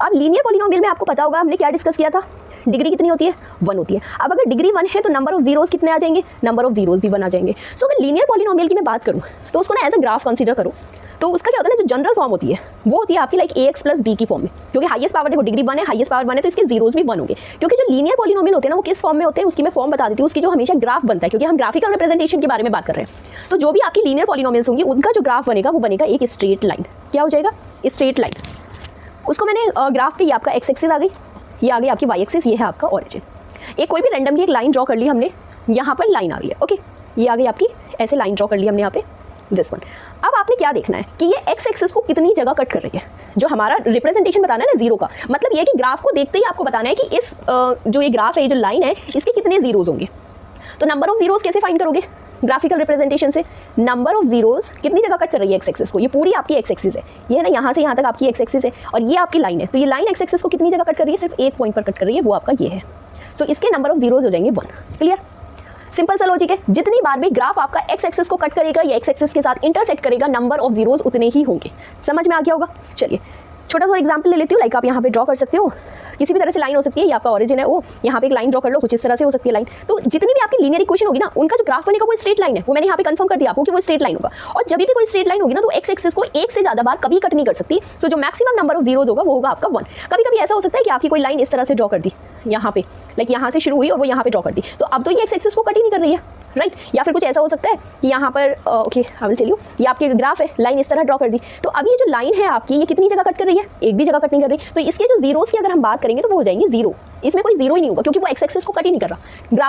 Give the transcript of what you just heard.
अब linear polynomial में आपको पता होगा हमने क्या डिस्कस किया था, डिग्री कितनी होती है, 1 होती है। अब अगर डिग्री 1 है तो नंबर ऑफ जीरोस कितने आ जाएंगे, नंबर ऑफ जीरोस भी 1 आ जाएंगे। सो अगर लीनियर पॉलिनोमियल की मैं बात करूँ तो उसको ना एज अ ग्राफ कंसीडर करो, तो उसका क्या होता है ना, जो जनरल फॉर्म होती है वो होती है आपकी लाइक ax प्लस b की फॉर्म में, क्योंकि हाईएस्ट पावर देखो डिग्री 1 है, हाईएस्ट पावर 1 है तो इसके जीरोस भी 1 होंगे। क्योंकि जो लीनियर पॉलिनोमियल होते हैं ना वो किस फॉर्म में होते हैं उसकी मैं फॉर्म बता देती हूँ, उसकी जो हमेशा ग्राफ बनता है, क्योंकि हम ग्राफिकल रिप्रेजेंटेशन के बारे में बात कर रहे हैं। तो जो भी आपकी लीनियर पॉलिनोमियल्स होंगी उनका जो ग्राफ बनेगा वो बनेगा एक स्ट्रेट लाइन। क्या हो जाएगा, स्ट्रेट लाइन। उसको मैंने ग्राफ पे ये आपका एक्स एक्सिस आ गई, ये आ गई आपकी वाई एक्सिस, ये है आपका ऑरिजिन। एक कोई भी रैंडमली एक लाइन ड्रॉ कर ली हमने, यहाँ पर लाइन आ रही है, ओके, ये आ गई आपकी ऐसे लाइन ड्रॉ कर ली हमने यहाँ पे, दिस वन। अब आपने क्या देखना है कि ये एक्स एक्सिस को कितनी जगह कट कर रही है, जो हमारा रिप्रेजेंटेशन बताना है ना जीरो का, मतलब ये है कि ग्राफ को देखते ही आपको बताना है कि इस जो ये ग्राफ है, ये जो लाइन है, इसके कितने जीरोज होंगे। तो नंबर ऑफ जीरोज कैसे फाइंड करोगे, ग्राफिकल रिप्रेजेंटेशन से। नंबर ऑफ जीरोज कितनी जगह कट कर रही है एक्स एक्सिस को, ये पूरी आपकी एक्स एक्सिस है, ये है ना, यहाँ से यहाँ तक आपकी एक्स एक्सिस है और ये आपकी लाइन है। तो ये लाइन एक्स एक्सिस को कितनी जगह कट कर रही है, सिर्फ एक पॉइंट पर कट कर रही है, वो आपका ये है। सो इसके नंबर ऑफ जीरोज हो जाएंगे 1। क्लियर, सिंपल सा लॉजिक है। जितनी बार भी ग्राफ आपका एक्स एक्सिस को कट करेगा या एक्स एक्सिस के साथ इंटरसेक्ट करेगा, नंबर ऑफ जीरोज उतने ही होंगे। समझ में आ गया होगा। चलिए छोटा सा एग्जांपल ले लेती हूँ, लाइक आप यहाँ पे ड्रॉ कर सकते हो, किसी भी तरह से लाइन हो सकती है, ये आपका ओरिजिन है, वो यहाँ पे एक लाइन ड्रॉ कर लो, कुछ इस तरह से हो सकती है लाइन। तो जितनी भी आपकी लीनियर इक्वेशन होगी ना, उनका जो ग्राफ बनेगा वो स्ट्रेट लाइन है, वो मैंने यहाँ पे कंफर्म कर दिया आपको कि वो स्ट्रेट लाइन होगा। और जब भी कोई स्ट्रेट लाइन होगी ना तो एक्स एक्सिस को एक से ज्यादा बार कभी कट नहीं कर सकती। सो जो मैक्सिमम नंबर ऑफ जीरोज होगा वो होगा आपका 1। कभी कभी ऐसा हो सकता है कि आपकी कोई लाइन इस तरह से ड्रॉ कर दी, यहाँ पे लाइक यहाँ से शुरू हुई और वो यहाँ पे ड्रॉ कर दी, तो अब तो ये एक्स एक्सिस को कट ही नहीं कर रही है, राइट। या फिर कुछ ऐसा हो सकता है कि यहाँ पर okay I will tell you, ये आपकी ग्राफ है, लाइन इस तरह ड्रॉ कर दी, तो अब ये जो लाइन है आपकी ये कितनी जगह कट कर रही है, एक भी जगह कट नहीं कर रही। तो इसके जो जीरोस की अगर हम बात करेंगे तो वो हो जाएंगे 0, इसमें कोई जीरो ही नहीं होगा क्योंकि वो एक्स एक्सिस को कट ही नहीं कर रहा। ग्राफ